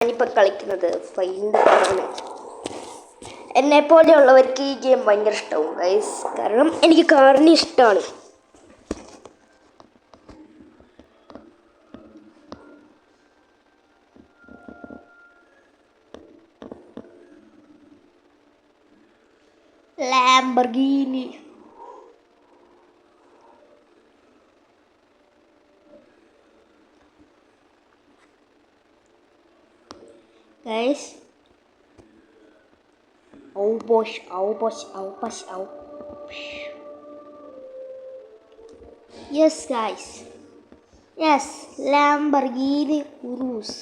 ഞാനിപ്പോൾ കളിക്കുന്നത് ഫൈൻഡ് കാറാണ്. എന്നെപ്പോലെയുള്ളവർക്ക് ഈ ഗെയിം ഭയങ്കര ഇഷ്ടമാവും ഗൈസ്, കാരണം എനിക്ക് കാറിനെ ഇഷ്ടമാണ്. Lamborghini guys. Oh bosh, oh bosh, oh bosh, oh. Yes guys. Yes, Lamborghini Urus.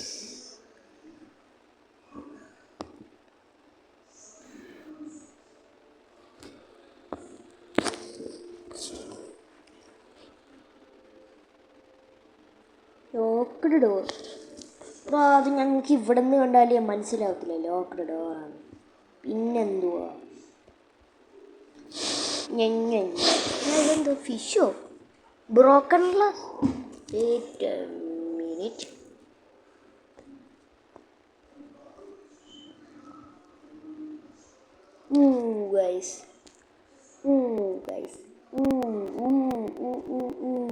Locked door. അത് ഞങ്ങൾക്ക് ഇവിടെ നിന്ന് കണ്ടാലേ മനസ്സിലാവത്തില്ല ലോക്ക്ഡ് ഡോറാണ്. പിന്നെന്തുവാ ഇതെന്തോ ഫിഷോ broken glass. Wait a minute.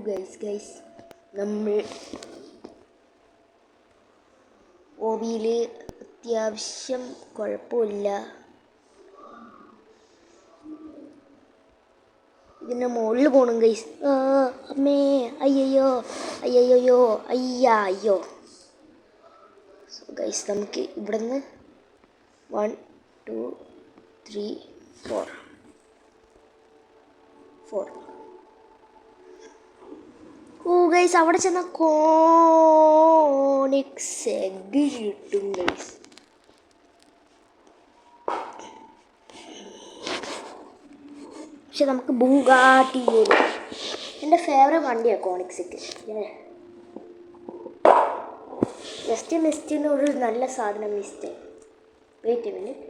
Guys guys നമ്മൾ ഹോബിയിൽ അത്യാവശ്യം കുഴപ്പമില്ല. ഇതിൻ്റെ മുകളിൽ പോകണം ഗൈസ്. അമ്മേ അയ്യോ അയ്യോ അയ്യോ. സോ ഗൈസ് നമുക്ക് ഇവിടെ നിന്ന് 1 2 3 4. ഓ ഗൈസ് അവിടെ ചെന്ന കോണിക്സ് എഗ് കിട്ടും ഗൈസ്. പക്ഷെ നമുക്ക് ബുഗാട്ടി എൻ്റെ ഫേവറേറ്റ് വണ്ടിയാണ് കോണിക്സിക്ക്. മിസ്റ്റിന് ഒരു നല്ല സാധനം mist. Wait a minute.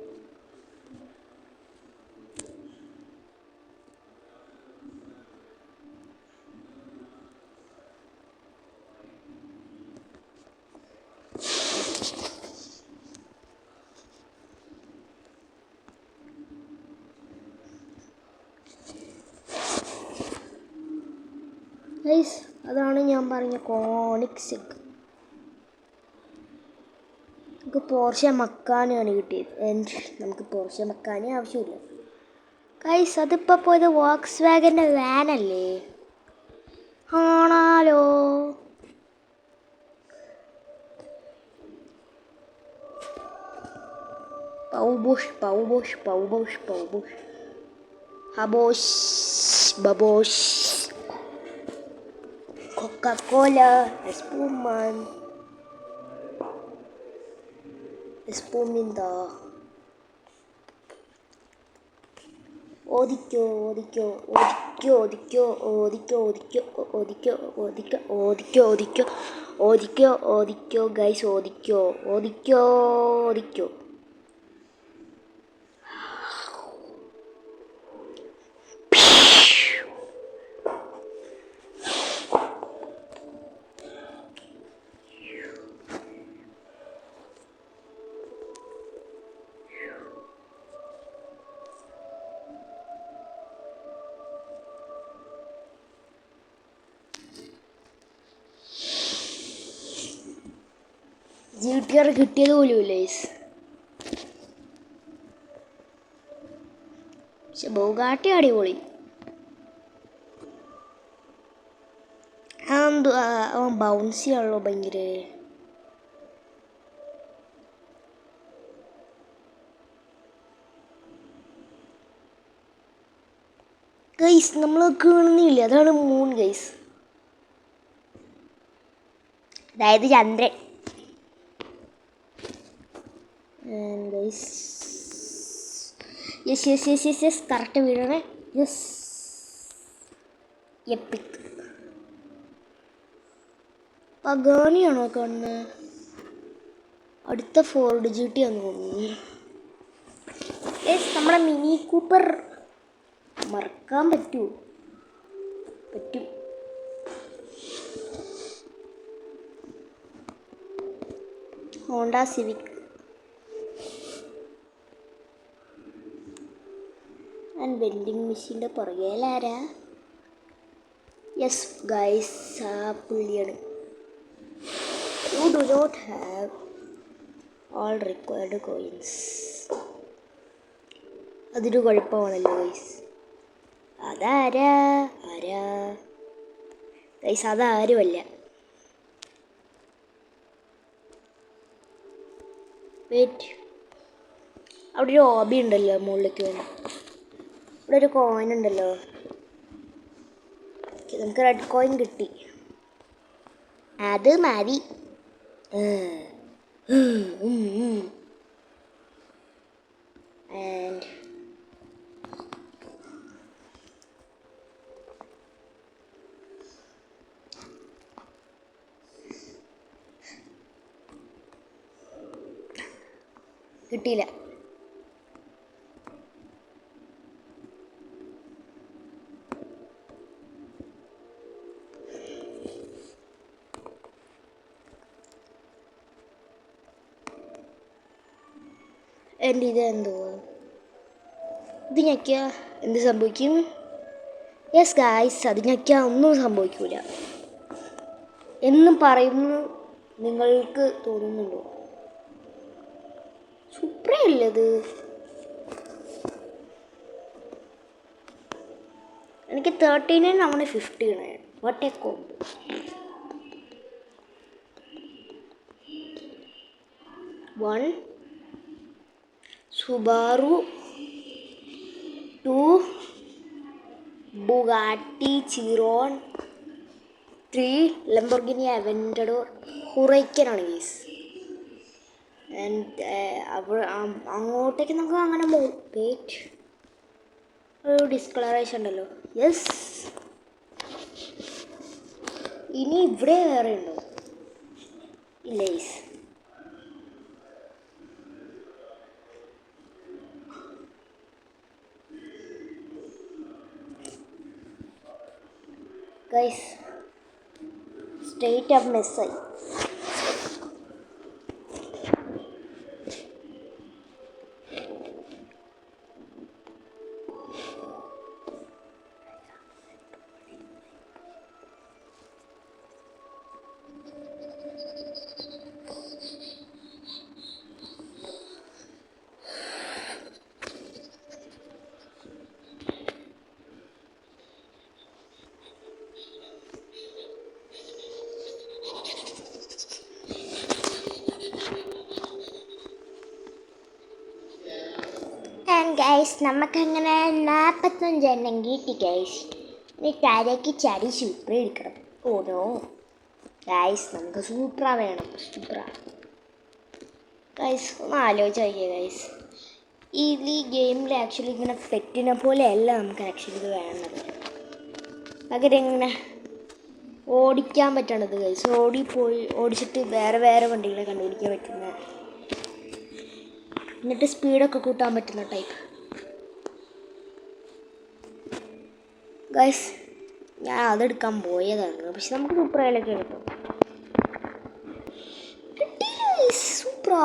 Guys അതാണ് ഞാൻ പറഞ്ഞ കോണിക്സ്. നമുക്ക് പോർഷെ മക്കാനാണ് കിട്ടിയത്. നമുക്ക് പോർഷെ മക്കാനേ ആവശ്യമില്ല ഗൈസ്. അതിപ്പോൾ പോയത് Woakes വാഗൻ്റെ വാനല്ലേ? ആണാലോ. പൗബോഷ് ഹബോഷ് ബബോഷ് Coca-Cola, Espuminda. Odikyo guys, odikyo. GTR കിട്ടിയത് പോലുമില്ല ഗൈസ്. പക്ഷെ ബുഗാട്ടി അടിപൊളി. അവൻ ബൗൺസി ആണല്ലോ ഭയങ്കര. ഗൈസ് നമ്മൾ കാണുന്നില്ല, അതാണ് മൂൺ ഗൈസ്, അതായത് ചന്ദ്രൻ. യെസ് കറക്റ്റ് വീഴണേ. Yes epic. പഗാനിയാണോ കാണുന്നത്? അടുത്ത 4 ഡിജിറ്റ് ആണെന്ന് തോന്നുന്നു. നമ്മളെ മിനി കൂപ്പർ മറക്കാൻ പറ്റും. ഹോണ്ട സിവിക് ആൻഡ് വെൻഡിങ് മെഷീൻ്റെ പുറകേലാരാ? യെസ് ഗൈസ്, ആ പുള്ളിയാണ്. You do not have all required coins. അതൊരു കുഴപ്പമാണല്ലോ ഗൈസ്. അതാരാ ഗൈസ്? അതാരുമല്ല. വെയിറ്റ്, അവിടെ ഒരു ഹോബി ഉണ്ടല്ലോ മുകളിലേക്ക് വേണം. ഇവിടെ ഒരു കോയിൻ ഉണ്ടല്ലോ. നമുക്ക് റെഡ് കോയിൻ കിട്ടി, അത് മതി. ആൻഡ് കിട്ടിയില്ല. എൻ്റെ ഇത് എന്തുവാ? ഇത് ഞെക്കിയ എന്ത് സംഭവിക്കും? യെസ് ഗായ്സ്, അത് ഞെക്കിയാൽ ഒന്നും സംഭവിക്കില്ല എന്നും പറയുന്നു നിങ്ങൾക്ക് തോന്നുന്നുണ്ടോ? സൂപ്പറല്ലേ ഇത്? എനിക്ക് 13 നമ്മുടെ 50 ആണ്. What a combo. One Subaru, 2 Bugatti Chiron, 3 Lamborghini Aventador. ഹുറൈക്കനാണ് ഗീസ്. ആൻഡ് അങ്ങോട്ടേക്ക് നമുക്ക് അങ്ങനെ വെയിറ്റ്, ഒരു ഡിസ്കളറേഷൻ ഉണ്ടല്ലോ. യെസ്, ഇനി ഇവിടെ വേറെ ഉണ്ടോ? ഇല്ല ഗീസ്. ഗൈസ് സ്ട്രെയിറ്റ് അപ്പ് മിസ്സായി. ഗൈസ് നമുക്കങ്ങനെ 45 എണ്ണം കിട്ടി ഗൈസ്. ഇനി താഴേക്ക് ചാടി സൂപ്പർ എടുക്കണം. ഓരോ ഗൈസ് നമുക്ക് സൂപ്പറാ വേണം. സൂപ്പറാ ഗൈസ്, ഒന്ന് ആലോചിച്ച് നോക്കിയേ ഗൈസ്. ഈ ഗെയിമിൽ ആക്ച്വലി ഇങ്ങനെ പെറ്റിനെ പോലെയല്ല നമുക്ക് ആക്ച്വലി ഇത് വേണ്ടത്. പകരം ഇങ്ങനെ ഓടിക്കാൻ പറ്റണത് ഗൈസ്. ഓടിച്ചിട്ട് വേറെ വേറെ വണ്ടികളെ കണ്ടുപിടിക്കാൻ പറ്റുന്ന, എന്നിട്ട് സ്പീഡൊക്കെ കൂട്ടാൻ പറ്റുന്ന ടൈപ്പ് ഗൈസ്. ഞാൻ അതെടുക്കാൻ പോയതാണ്, പക്ഷെ നമുക്ക് സൂപ്പറായാലൊക്കെ കിട്ടും. സൂപ്പറാ.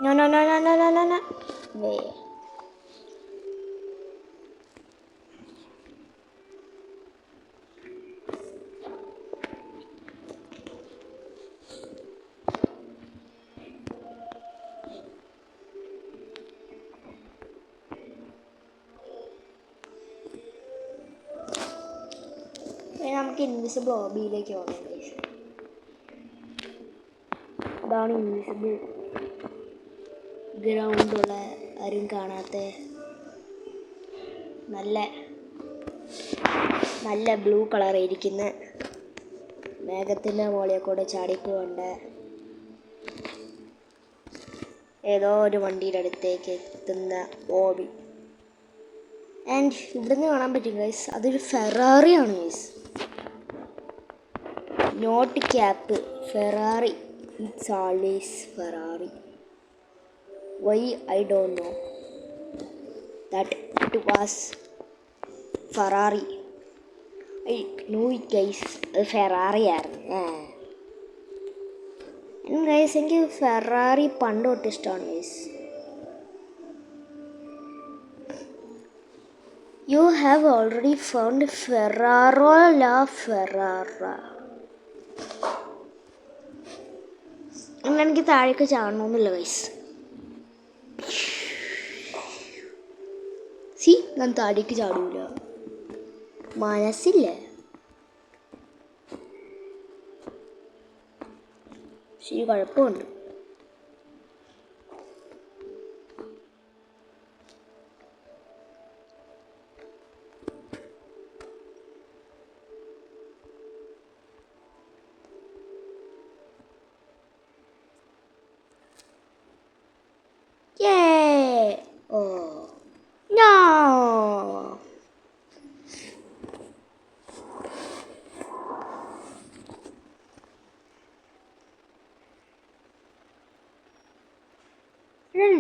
No, no, no, no, no, no, no, no. Wait. നമുക്ക് ഇൻവിസിബിൾ ഹോബിയിലേക്ക് പോകാം. അതാണ് ഇൻവിസിബിൾ ഗ്രൗണ്ടുള്ള, ആരും കാണാത്ത നല്ല നല്ല ബ്ലൂ കളർ ഇരിക്കുന്ന മേഘത്തിൻ്റെ മുകളിൽ കൂടെ ചാടിപ്പോകേണ്ട ഏതോ ഒരു വണ്ടിയുടെ അടുത്തേക്ക് എത്തുന്ന ഹോബി. ആൻഡ് ഇവിടുന്ന് കാണാൻ പറ്റും ഗൈസ്, അതൊരു ഫെറാറിയാണ് guys. Not cap Ferrari. It's always Ferrari. Why I don't know that it was Ferrari. I know it guys, അത് ഫെറാറി ആയിരുന്നു. ഗൈസ് എനിക്ക് ഫെറാറി പണ്ട് തൊട്ട് ഇഷ്ടമാണ് guys. You have already found Ferrari LaFerrari. എനിക്ക് താഴേക്ക് ചാടണമെന്നില്ല ഗൈസ്. സി ഞാൻ താഴേക്ക് ചാടൂല, മനസ്സില്ല. ശരി, കുഴപ്പമുണ്ട്.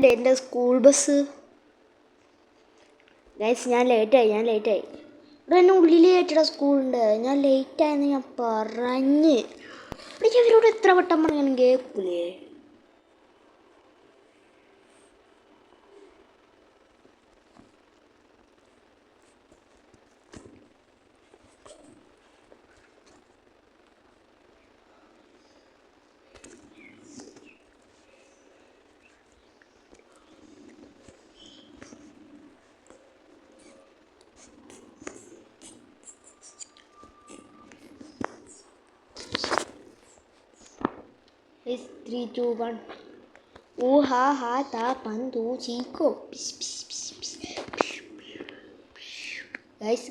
എൻ്റെ സ്കൂൾ ബസ് ഗൈസ്. ഞാൻ ലേറ്റായി. ഇവിടെ എന്നെ ഉള്ളിൽ കയറ്റിട സ്കൂളുണ്ട്. ഞാൻ ലേറ്റായെന്ന് ഞാൻ പറഞ്ഞ്. ഇവിടെ ഇവരോട് എത്ര വട്ടം പറഞ്ഞാലും കേൾക്കൂലേ? It's 3, 2, 1. Ooh ha ha ta pandu chico. Guys.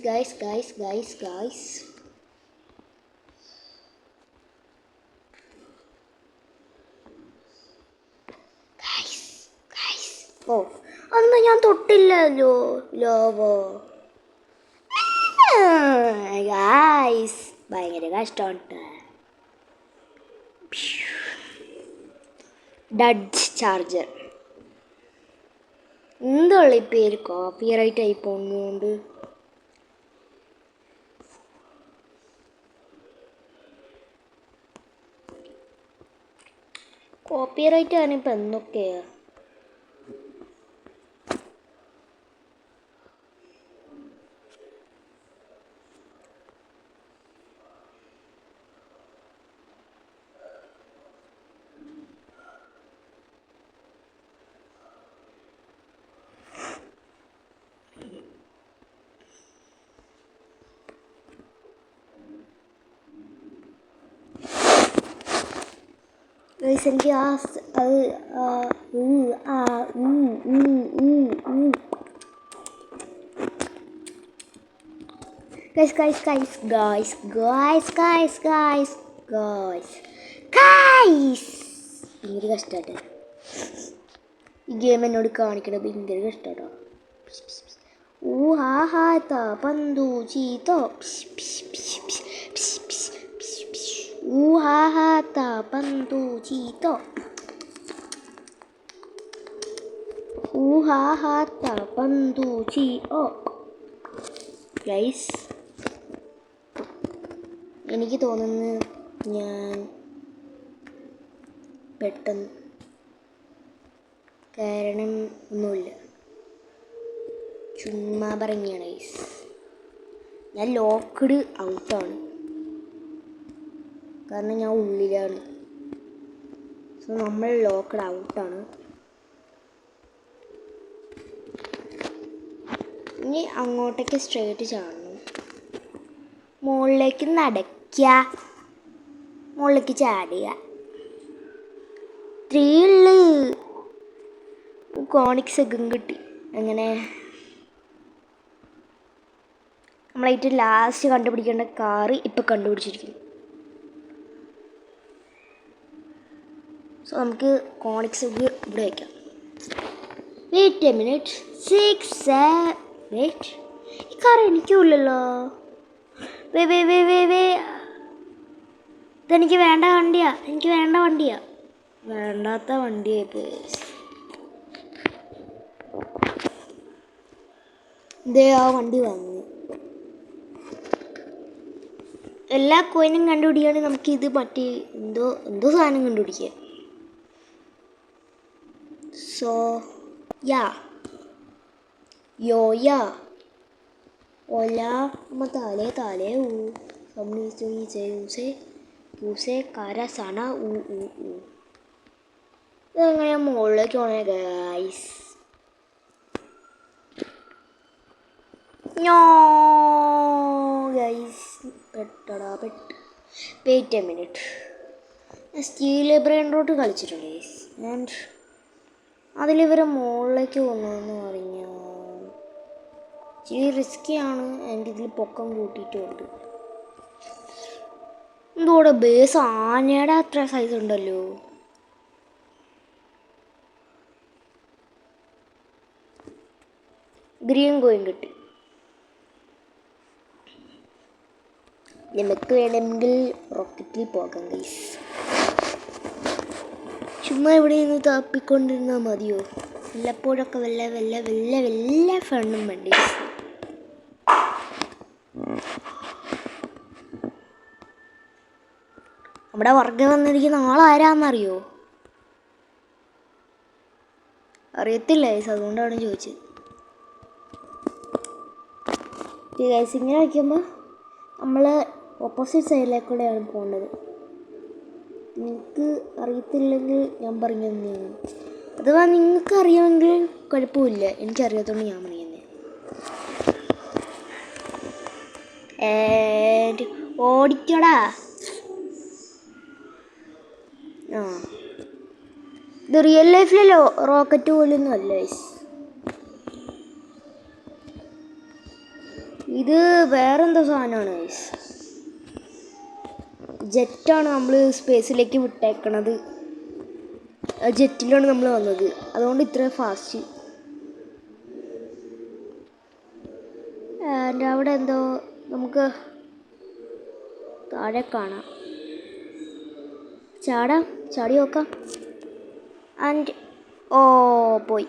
ഓ, അന്ന് ഞാൻ തൊട്ടില്ലല്ലോ ലോവോ. ഗൈസ് ഭയങ്കര കഷ്ടമുണ്ട്. ഡഡ്ജ് ചാർജർ. എന്തുള്ള ഈ പേര് കോപ്പിറൈറ്റ് ആയി പോകുന്നതുകൊണ്ട്. കോപ്പിറൈറ്റ് ആണ് ഇപ്പം എന്തൊക്കെയാ. എനിക്ക് ഭയങ്കര കഷ്ടമായിട്ട് ഈ ഗെയിം എന്നോട് കാണിക്കണത്. ഭയങ്കര കഷ്ടമാട്ടോ. പന്തു ചീത്തോ. പന്തു ചീത്തോ. പന്തു ചീኦ. ഗൈസ് എനിക്ക് തോന്നുന്നു ഞാൻ പെട്ടെന്ന്, കാരണം ഒന്നുമില്ല, ചുമ്മാ പറഞ്ഞാണ് ഗൈസ്. ഞാൻ ലോക്ക്ഡ് ഔട്ടാണ്, കാരണം ഞാൻ ഉള്ളിലാണ്. സോ നമ്മൾ ലോക്ക്ഡ് ഔട്ടാണ്. ഇനി അങ്ങോട്ടേക്ക് സ്ട്രേറ്റ് ചാടണം. മുകളിലേക്ക് നടക്കുക, മുകളിലേക്ക് ചാടുക. 3 കോണിക്സ് ഒക്കെ കിട്ടി. അങ്ങനെ നമ്മളായിട്ട് ലാസ്റ്റ് കണ്ടുപിടിക്കേണ്ട കാറ് ഇപ്പം കണ്ടുപിടിച്ചിരിക്കുന്നു. സോ നമുക്ക് കോണിക്സ് ഇവിടെ വയ്ക്കാം. Wait a minute. 6 വെയിറ്റ്, ഈ കാർ എനിക്കുമില്ലല്ലോ. ഇതെനിക്ക് വേണ്ട വണ്ടിയാ, എനിക്ക് വേണ്ട വണ്ടിയാ, വേണ്ടാത്ത വണ്ടിയായി. ഇതേ ആ വണ്ടി വന്നു. എല്ലാ കോയിനും കണ്ടുപിടിക്കുകയാണെങ്കിൽ നമുക്ക് ഇത് മറ്റേ എന്തോ സാധനം കണ്ടുപിടിക്കുക. സോ യാ യോ യാ ഓല താലേ താലേ ഊസേ കാര സണ ഇതെങ്ങനെയാ മുകളിലേക്ക് പോണേ guys? Wait a minute. Steal brain rot കളിച്ചിട്ടുണ്ട് ആൻഡ് അതിലിവർ മുകളിലേക്ക് പോകുന്നതെന്ന് പറഞ്ഞാൽ ഇച്ചിരി റിസ്ക്കിയാണ്. എൻ്റെ ഇതിൽ പൊക്കം കൂട്ടിയിട്ടുണ്ട്. എന്തോടെ ബേസ് ആനയുടെ അത്ര സൈസ് ഉണ്ടല്ലോ. ഗ്രീൻ കോയിൻ കിട്ടി. നമുക്ക് വേണമെങ്കിൽ റോക്കറ്റിൽ പോകാം ഗൈസ്. ചുമ്മാ ഇവിടെ നിന്ന് താപ്പിക്കൊണ്ടിരുന്നാൽ മതിയോ? വല്ലപ്പോഴൊക്കെ വല്ല ഫണ്ണും വേണ്ടി. നമ്മുടെ വർഗം വന്നിരിക്കുന്ന ആളാരാന്നറിയോ? അറിയത്തില്ല ഗൈസ്, അതുകൊണ്ടാണ് ചോദിച്ചത്. ഗൈസ് ഇങ്ങനെ വയ്ക്കുമ്പോൾ നമ്മൾ ഓപ്പോസിറ്റ് സൈഡിലേക്കൂടെയാണ് പോകേണ്ടത്. നിങ്ങൾക്ക് അറിയത്തില്ലെങ്കിൽ ഞാൻ പറഞ്ഞു തന്നെയാണ്. അഥവാ നിങ്ങൾക്ക് അറിയാമെങ്കിൽ കുഴപ്പമില്ല, എനിക്കറിയാത്തതുകൊണ്ട് ഞാൻ പറയുന്നത്. ഓടിക്കടാ. ആ ഇത് റിയൽ ലൈഫിലെ റോക്കറ്റ് പോലൊന്നും അല്ല. ഇത് വേറെന്തോ സാധനമാണ്. ജെറ്റാണ് നമ്മൾ സ്പേസിലേക്ക് വിട്ടേക്കണത്. ജെറ്റിലാണ് നമ്മൾ വന്നത്, അതുകൊണ്ട് ഇത്ര ഫാസ്റ്റ്. ആൻഡ് അവിടെ എന്തോ നമുക്ക് താഴെ കാണാം. ചാടി നോക്കാം. ആൻഡ് പോയി.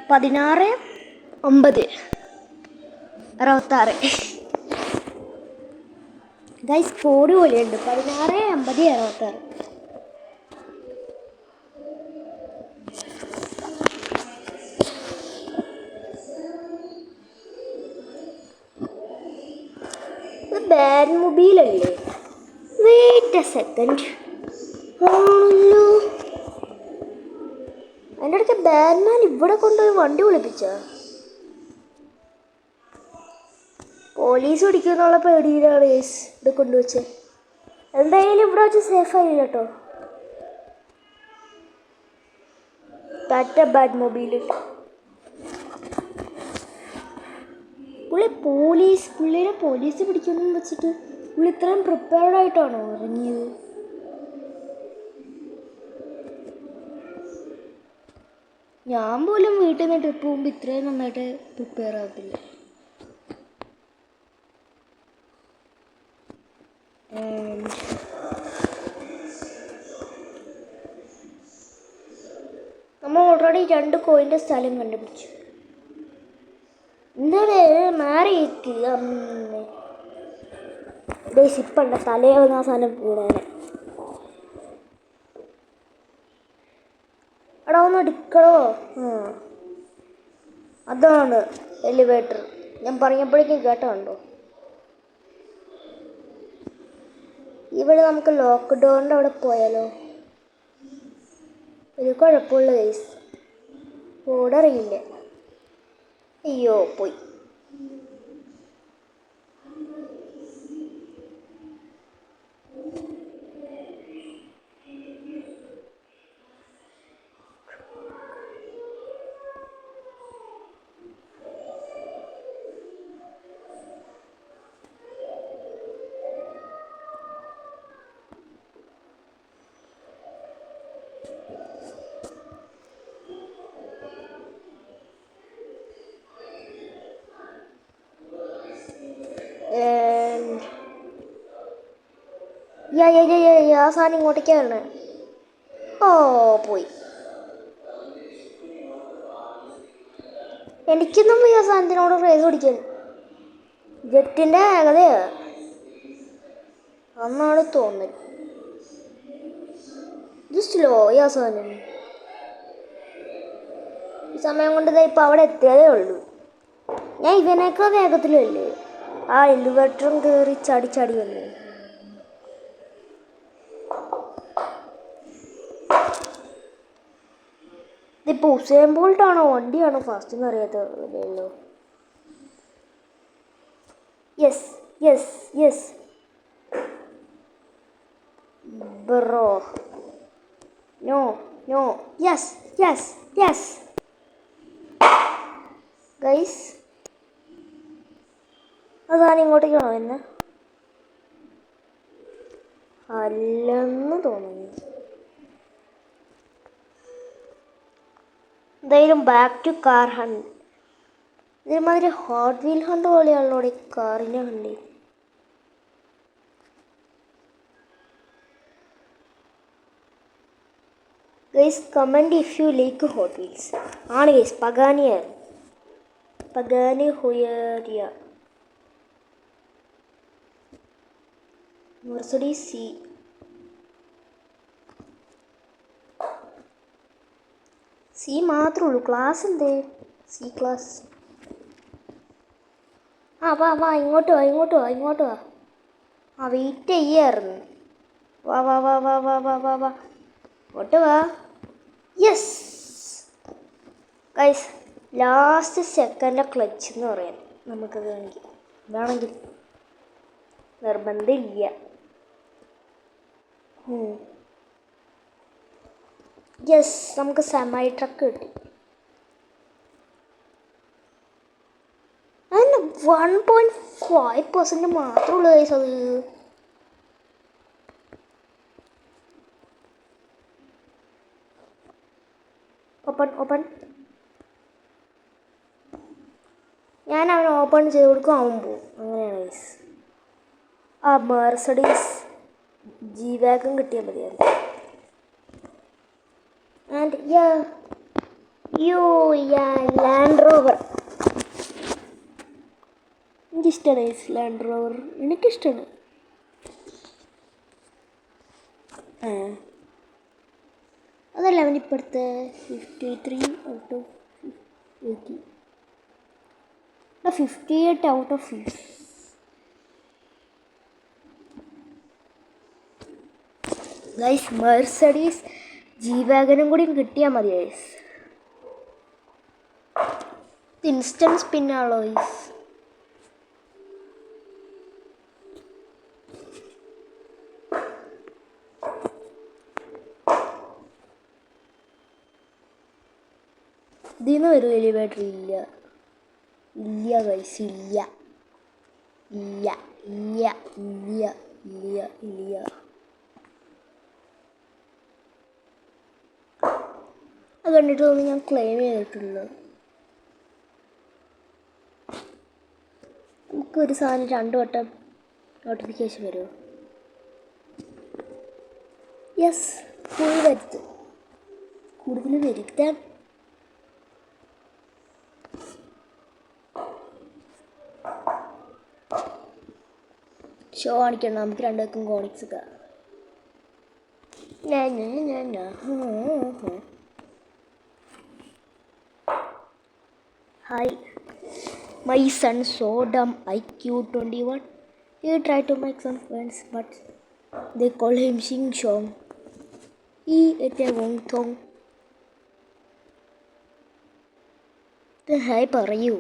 പതിനാറ് 9 66 ഗൈസ് കോഡ് പോലെയുണ്ട്. 16 50 66. ബാഡ് മൊബൈലല്ലേ? Wait a second. ആണല്ലോ, എൻ്റെ അടുത്ത് ബാറ്റ്മാൻ ഇവിടെ കൊണ്ടുപോയി വണ്ടി വിളിപ്പിച്ച. പോലീസ് പിടിക്കുന്നുള്ള പേടിയിലാണ് ഇത് കൊണ്ടുവച്ചത്. എന്തായാലും ഇവിടെ വെച്ച് സേഫ് ആയില്ല കേട്ടോ. Tata bat mobile. പുള്ളിനെ പോലീസ് പിടിക്കുന്നു വെച്ചിട്ട് പുള്ളി ഇത്രയും പ്രിപ്പയർഡ് ആയിട്ടാണോ ഇറങ്ങിയത്? ഞാൻ പോലും വീട്ടിൽ നിന്ന് ട്രിപ്പ് പോകുമ്പോൾ ഇത്രയും നന്നായിട്ട് പ്രിപ്പയർ ആകത്തില്ല. നമ്മൾ ഓൾറെഡി 2 കോയിൻ്റെ സ്ഥലം കണ്ടുപിടിച്ചു. എന്താണ് മാറിയിരിക്കുക? ഇപ്പണ്ട തലയാവുന്ന ആ സാധനം കൂടാനെ. എടാ ഒന്ന് എടുക്കണോ? അതാണ് എലിവേറ്റർ. ഞാൻ പറഞ്ഞപ്പോഴേക്കും കേട്ടോ. ഇവിടെ നമുക്ക് ലോക്ക് ഡോറിൻ്റെ അവിടെ പോയാലോ? ഒരു കുഴപ്പമുള്ള കേസ് ഓടറിയില്ല. അയ്യോ പോയി. And ആ സാധനം ഇങ്ങോട്ടേക്കാണ്. ഓ പോയി. എനിക്കൊന്നും ഈ സാധനത്തിനോട് റേസ് പിടിക്കാൻ. ജെറ്റിൻ്റെ കഥയാ അന്നാണ് തോന്നുന്നത്. ജസ്റ്റ് ലോ ഈ സാധനം ഈ സമയം കൊണ്ട് ഇപ്പം അവിടെ എത്തിയതേ ഉള്ളൂ. ഞാൻ ഇവനേക്കാൾ വേഗത്തിലല്ലേ ആ എലിവേറ്ററും കയറി ചാടി ചാടി വന്നു. ഇതിപ്പോൾ ഉസൈൻ ബോൾട്ടാണോ വണ്ടിയാണോ ഫാസ്റ്റ് എന്ന് അറിയാത്തല്ലോ. Yes yes yes bro. No no yes yes yes guys. അതാണ് ഇങ്ങോട്ടേക്കാണോ എന്നെ അല്ലെന്ന് തോന്നുന്നു. എന്തായാലും ബാക്ക് ടു കാർ ഹണ്ട്. ഇതേമാതിരി ഹോട്ട് വീൽ ഹണ്ട് പോലെയാണല്ലോ ഈ കാറിൻ്റെ hunt. Guys comment if you like hot wheels. ആണ് ഗൈസ് പഗാനിയാണ്. പഗാനി ഹുയറിയ മെർസഡീസ് സി മാത്രമേ ഉള്ളൂ. ക്ലാസ് എന്തേ സി ക്ലാസ്. വാ വാ ഇങ്ങോട്ട് വാ ഇങ്ങോട്ട് വാ ഇങ്ങോട്ട് വാ. വെയിറ്റ് ചെയ്യായിരുന്നു. വാ വാ വാ വാ വാ വാ വാ വാ ഇങ്ങോട്ട് വാ. Yes guys last second clutch എന്ന് പറയാം നമുക്കത് വേണമെങ്കിൽ നിർബന്ധമില്ല. യെസ് നമുക്ക് സെമി ട്രക്ക് കിട്ടി. അതിന് 1.5% മാത്രമുള്ളൂ ഗൈസ്. അത് ഓപ്പൺ ഓപ്പൺ. ഞാൻ അവൻ ഓപ്പൺ ചെയ്ത് കൊടുക്കും, അവൻ പോവും. അങ്ങനെയാണ് ഗൈസ്. ആ മെർസഡീസ് ജി വാഗൺ കിട്ടിയാൽ മതിയായിരുന്നു. ആൻഡ് ലാൻഡ് റോവർ എനിക്കിഷ്ടമാണ് ഗൈസ്. ലാൻഡ് റോവർ എനിക്കിഷ്ടമാണ്. അതല്ല അവനിപ്പോഴത്തെ 53 out of 80. 58 out of 50. Guys Mercedes G വാഗനും കൂടി കിട്ടിയാൽ മതി ഗൈസ്. Instant സ്പിന്നാണല്ലോ guys. ഇതിന്ന് ഒരു എലിവേറ്റർ ഇല്ല ഇല്ല ഗൈസ്. ഇല്ല ഇല്ല ഇല്ല ഇല്ല ഇല്ല ഇല്ല. അത് കണ്ടിട്ടൊന്നും ഞാൻ ക്ലെയിം ചെയ്തിട്ടുള്ളൂ. നമുക്കൊരു സാധനം 2 വട്ടം നോട്ടിഫിക്കേഷൻ വരുമോ? യെസ് ഫുൾ വരുത്തും. കൂടുതൽ വരുത്താൻ ഷോ കാണിക്കണം. നമുക്ക് 2 പേർക്കും കോണിക്സ് ഒക്കെ. Hi my son so dumb IQ 21. He tried to make some friends but they call him Sing Chong. He ate a wong thong. Hi പറയൂ.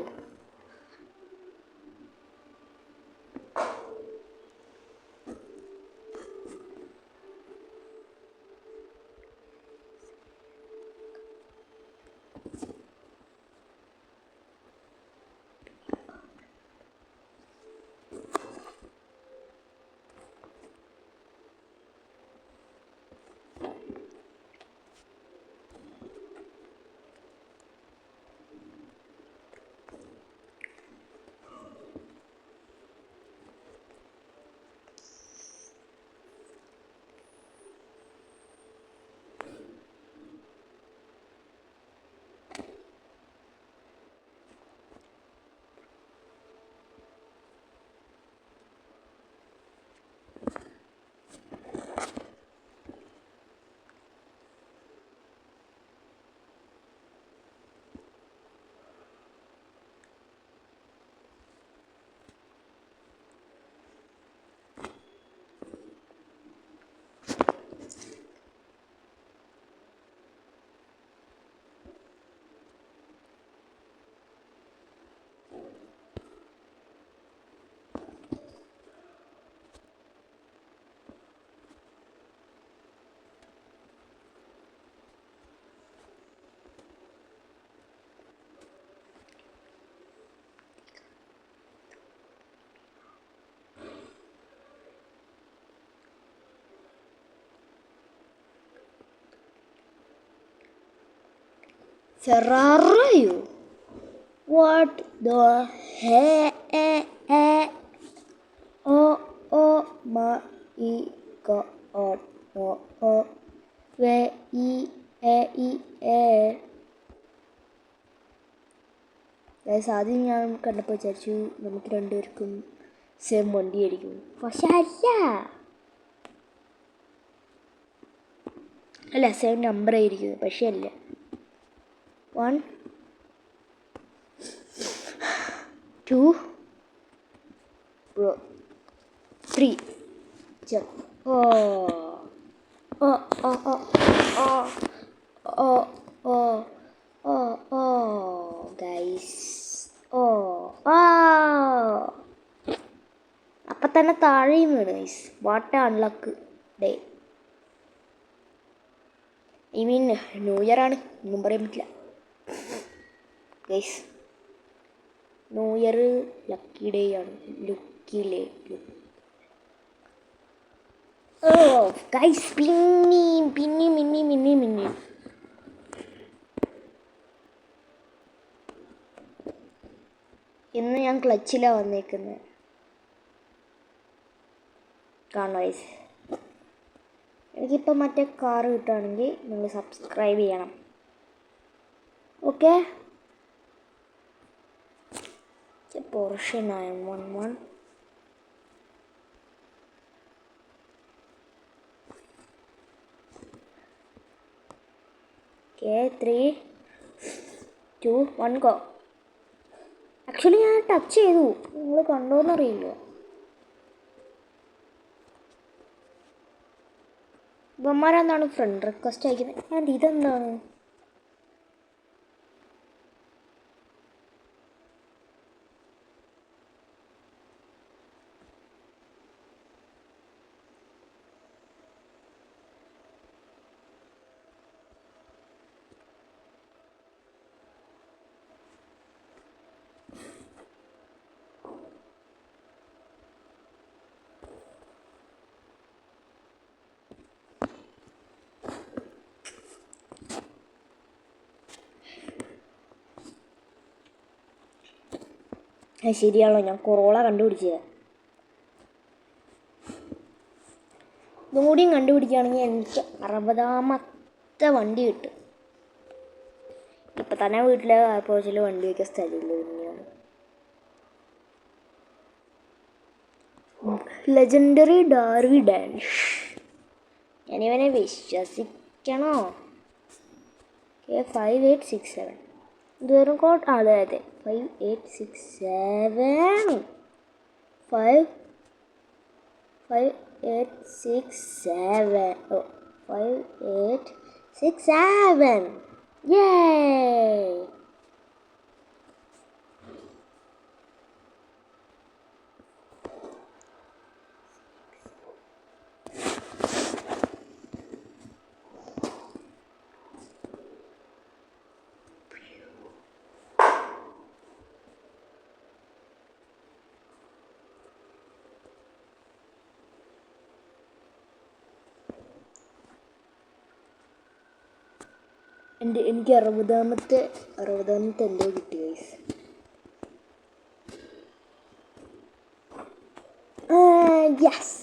Ferrari? What the heck? Oh my god. No. Guys ആദ്യം ഞാൻ കണ്ടപ്പോൾ വിചാരിച്ചു നമുക്ക് രണ്ടുപേർക്കും same വണ്ടിയായിരിക്കും. പക്ഷെ അല്ല same number ആയിരിക്കും. പക്ഷെ അല്ല. 1 2 3 ഗൈസ്. അപ്പം തന്നെ താഴെയും വീണ് guys. What unluck day. I mean new year ആണ്, ഒന്നും പറയാൻ പറ്റില്ല guys. New year lucky day ആണ്. ഗൈസ് പിന്നെയും ഇന്ന് ഞാൻ ക്ലച്ചിലാണ് വന്നേക്കുന്നത്. കാണും ഗൈസ്. എനിക്കിപ്പോൾ മറ്റേ കാറ് കിട്ടുകയാണെങ്കിൽ നിങ്ങൾ സബ്സ്ക്രൈബ് ചെയ്യണം. Okay. Porsche 911. Okay, 3 2 1 go. Actually ഞാൻ ടച്ച് ചെയ്തു, നിങ്ങൾ കണ്ടോന്നറിയില്ല. ഇവന്മാരെന്താണ് ഫ്രണ്ട് റിക്വസ്റ്റ് അയക്കുന്നത്? ആൻഡ് ഇതെന്താണ്? ശരിയാണല്ലോ, ഞാൻ കൊറോള കണ്ടുപിടിച്ചത്. ഇതും കൂടിയും കണ്ടുപിടിക്കുകയാണെങ്കിൽ എനിക്ക് 60ാമത്തെ വണ്ടി കിട്ടും. ഇപ്പം തന്നെ വീട്ടിലെ കാർപോർച്ചിൽ വണ്ടി വയ്ക്കാൻ സ്ഥലമില്ല. പിന്നെയാണ് ലെജൻഡറി ഡാർവി ഡാഷ്. ഞാനിവനെ വിശ്വസിക്കണോ? 5867 ഇതുവരും കോഡ്. അതെ 5867 5867 Yay! എനിക്ക് 60ാമത്തെ എന്തോ കിട്ടി ഗൈസ്. യെസ്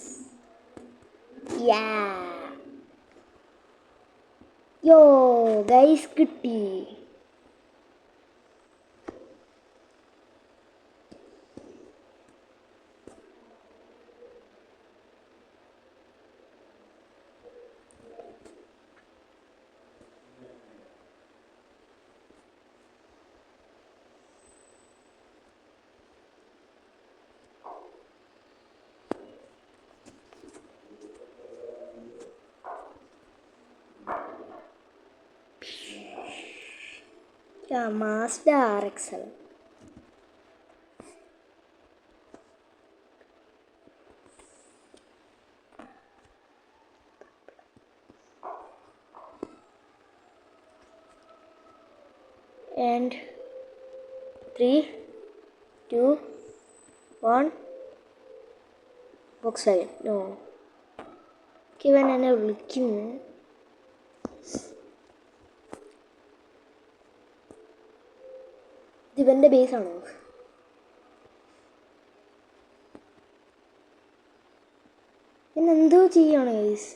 യോ ഗൈസ് കിട്ടി. Mazda RX-7. And 3 2 1 Volkswagen. No. ഇവൻ എന്നെ വിളിക്കുന്നു. ഇവൻ്റെ ബേസാണോ? എന്തോ ചെയ്യാണ് ഗൈസ്.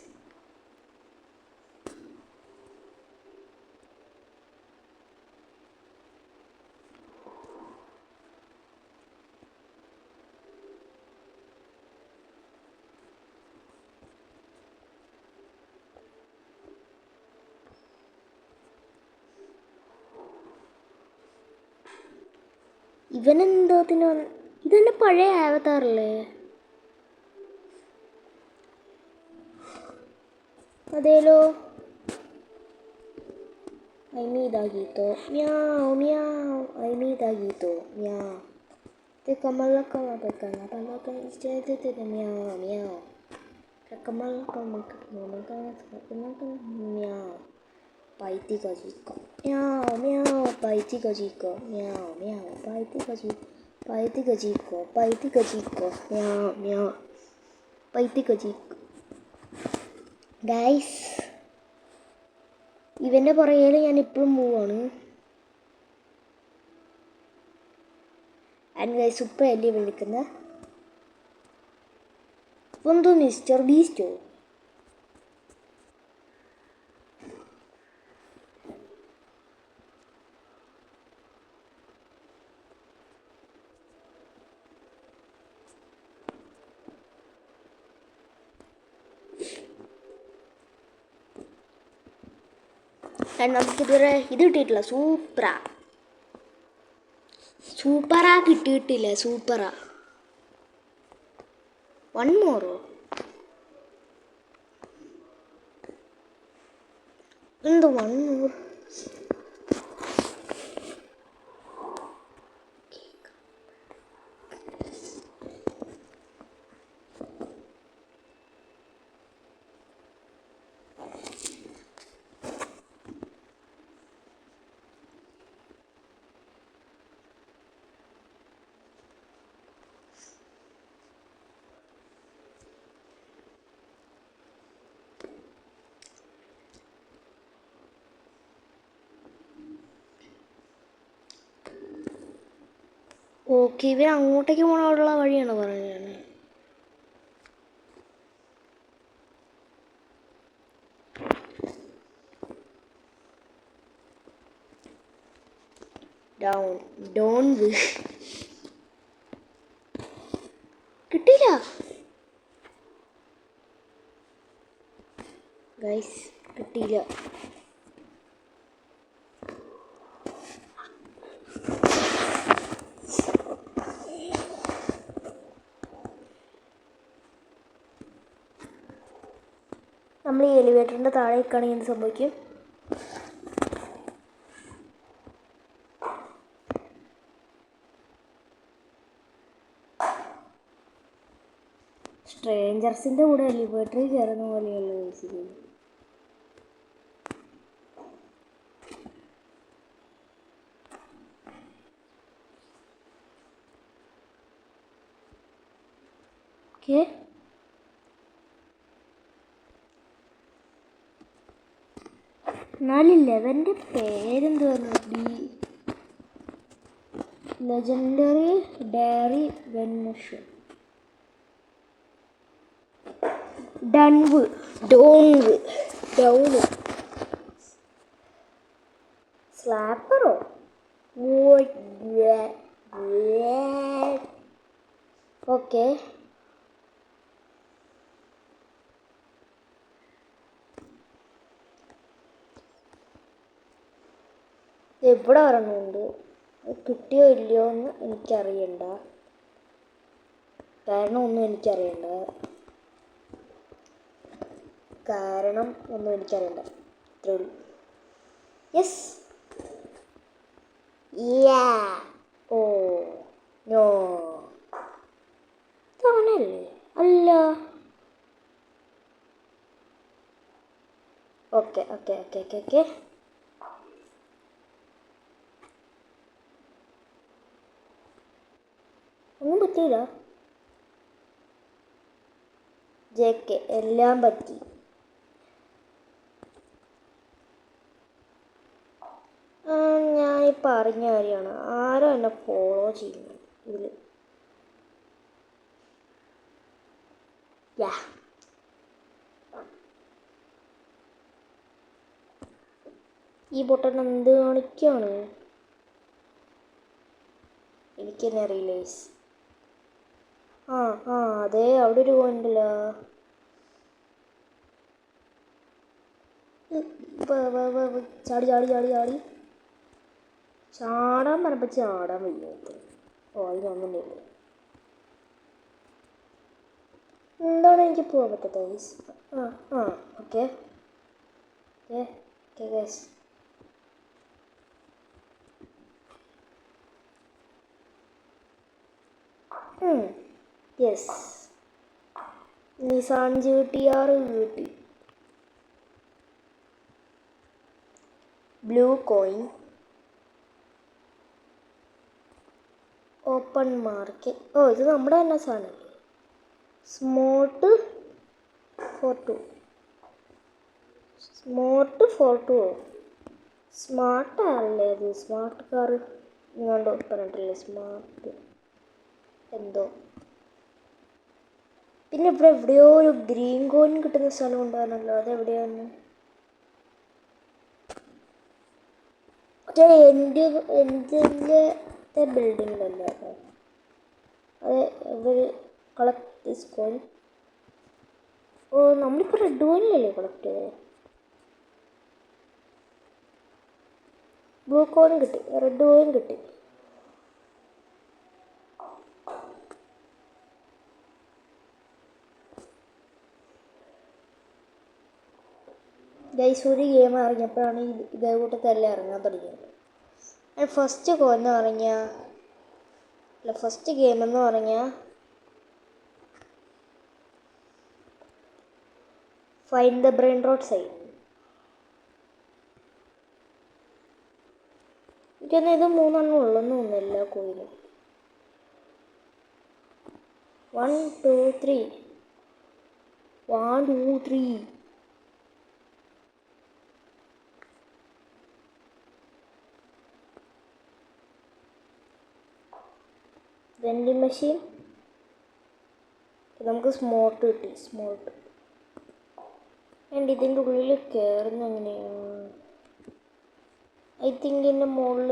ഇവനെന്തോത്തിന് ഇതെന്നെ പഴയ ആവത്താറല്ലേ? അതേലോ. Dagito. Meow, meow. Dagito. Meow. Teka malaka, teka napalaka, meow, meow. Teka malaka, meow. Paiti kajika. Meow, meow. Paiti kajika. Meow, meow. Paiti kajika. Paiti kajika. Paiti kajika. Meow, meow. Paiti kajika. Guys. ഇവൻ്റെ പുറകെ ഞാൻ ഇപ്പോഴും പോവാണ്. And guys സൂപ്പറല്ലേ വിളിക്കുന്നത്. എന്തോ mister ബീസ്റ്റോ? നമുക്കിതുവരെ ഇത് കിട്ടിയിട്ടില്ല. സൂപ്പറാ കിട്ടിയിട്ടില്ല. സൂപ്പറാ. വൺ മോറോ? എന്ത് വൺ മോർ? ഓക്കെ, ഇവർ അങ്ങോട്ടേക്ക് പോകാനുള്ള വഴിയാണ് പറയുന്നത്. ഡോൺ കിട്ടിയില്ല ഗൈസ്, കിട്ടിയില്ല. നമ്മൾ ഈ എലിവേറ്ററിൻ്റെ താഴെ നിൽക്കുകയാണെങ്കിൽ എന്ത് സംഭവിക്കും? സ്ട്രേഞ്ചേഴ്സിൻ്റെ കൂടെ എലിവേറ്ററിൽ കയറുന്ന പോലെയുള്ള കേസ്. ഓക്കെ, എന്നാലില്ല അവൻ്റെ പേരെന്തുവായിരുന്നു? ലെജൻഡറി ഡയറി വെൻഷൻ ഡോൺവ് സ്ലാപ്പറോ? ഓക്കെ, എവിടെ വരണമുണ്ട്. കിട്ടിയോ ഇല്ലയോ എന്ന് എനിക്കറിയണ്ട. കാരണം ഒന്നും എനിക്കറിയണ്ട. ഇത്രേ ഉള്ളൂ. യെസ്. ഓ നോ, താനല്ലേ? അല്ല. ഓക്കെ ഒന്നും പറ്റിയില്ല. JK എല്ലാം പറ്റി. ഞാൻ ഇപ്പം അറിഞ്ഞ കാര്യമാണ്, ആരോ എന്നെ ഫോളോ ചെയ്യുന്നു ഇതിൽ. യാ ഈ പൊട്ടൻ എന്ത് കാണിക്കാണ് എനിക്കെന്നെ അറിയില്ല. ആ ആ അതെ, അവിടെ ഒരു പോയിണ്ടല്ലോ. ചാടി ചാടി ചാടി ചാടി ചാടാൻ പറഞ്ഞപ്പോൾ ചാടാൻ വയ്യ. ഓ അത് ഒന്നുമില്ല. എന്താണ് എനിക്ക് പോകാൻ പറ്റാത്തത്? ആ ആ okay okay okay guys. Yes, Nissan GTR കിട്ടി. Blue coin, open market. ഓ ഇത് നമ്മുടെ തന്നെ സാധനം. Smote 42, smote 42. സ്മാർട്ടല്ലേ അത്? സ്മാർട്ട് കാറ് ഇങ്ങോട്ട് പറഞ്ഞിട്ടില്ലേ? സ്മാർട്ട് എന്തോ. പിന്നെ ഇവിടെ എവിടെയോ ഒരു ഗ്രീൻ കോയിൻ കിട്ടുന്ന സ്ഥലം ഉണ്ടായിരുന്നല്ലോ, അതെവിടെയാണ്? മറ്റേ എൻ്റെ ബിൽഡിങ്ങിലല്ല കേട്ടോ, അത് ഇവർ കളക്ട് ദിസ് കോയിൻ. ഓ നമ്മളിപ്പോൾ റെഡ് കോയിനിലല്ലേ കളക്ട് ചെയ്തത്? ബ്ലൂ കോയിൻ കിട്ടി, റെഡ് കോയിൻ കിട്ടി. ഗൈസ്, ഒരു ഗെയിം ഇറങ്ങിയപ്പോഴാണ് ഇതേ കൂട്ടത്തെല്ലാം ഇറങ്ങാൻ തുടങ്ങിയത്. ഫസ്റ്റ് കോയിൻ ഫസ്റ്റ് ഗെയിം എന്ന് പറഞ്ഞാൽ find the brain rote side. എനിക്കൊന്നും ഇത് 3 ഉള്ളെന്ന് തോന്നുന്നില്ല കോയിന്. 1 2 3 1 2 3. Vending machine. നമുക്ക് സ്മോട്ട് കിട്ടി. സ്മോട്ട് ഇതിൻ്റെ ഉള്ളിൽ കയറുന്ന എങ്ങനെയാണ്? ഐ തിങ്ക് ഇതിൻ്റെ മുകളിൽ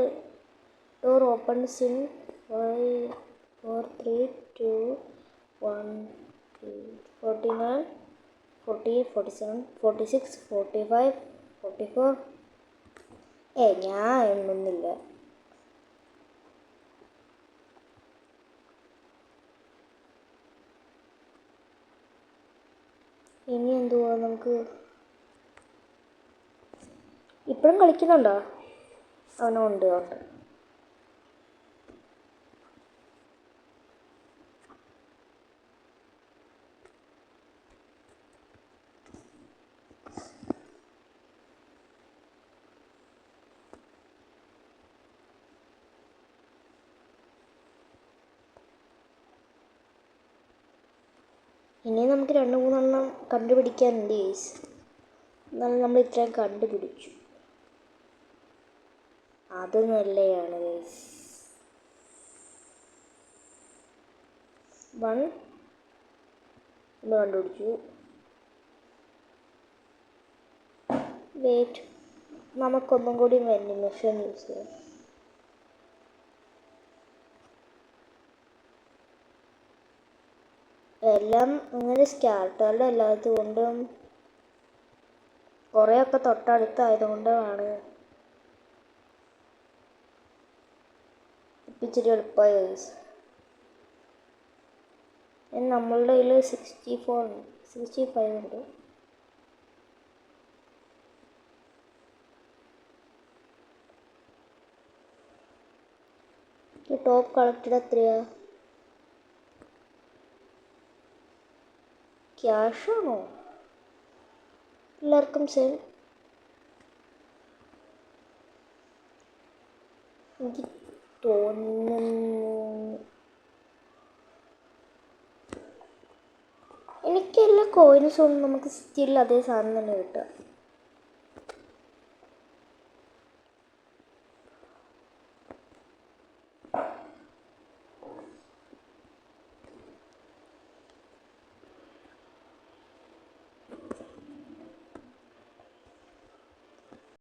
ഡോർ ഓപ്പൺസ് ഇൻ 5 4 3 2 1 2 49 40 47 46 45 44. ഞാൻ എണ്ണുന്നില്ല. ഇനി എന്തുവാ? നമുക്ക് ഇപ്പോഴും കളിക്കുന്നുണ്ടോ? അവനുണ്ട്. ഇനി നമുക്ക് 2-3 കണ്ടുപിടിക്കാനുണ്ട് ഗൈസ്. എന്നാലും നമ്മൾ ഇത്രയും കണ്ടുപിടിച്ചു, അത് നല്ലതാണ് ഗൈസ്. 1 കണ്ടുപിടിച്ചു. വെയിറ്റ്, നമുക്കൊന്നും കൂടി വെൻഡിങ് മെഷീൻ യൂസ് ചെയ്യാം. എല്ലാം അങ്ങനെ സ്റ്റാർട്ടറുടെ അല്ലാത്തതുകൊണ്ടും കുറേയൊക്കെ തൊട്ടടുത്തായതുകൊണ്ടാണ് ഇച്ചിരി എളുപ്പമായി ഗൈസ്. നമ്മളുടെ കയ്യിൽ 65 ഉണ്ട്. ടോപ്പ് കളക്റ്റഡ് എത്രയാ? ക്യാഷാണോ? എല്ലാവർക്കും സെയിം. എനിക്ക് തോന്നുന്നു എനിക്കെല്ലാ കോയിൻസും നമുക്ക് സ്റ്റിൽ അതേ സാധനം തന്നെ കിട്ടുക.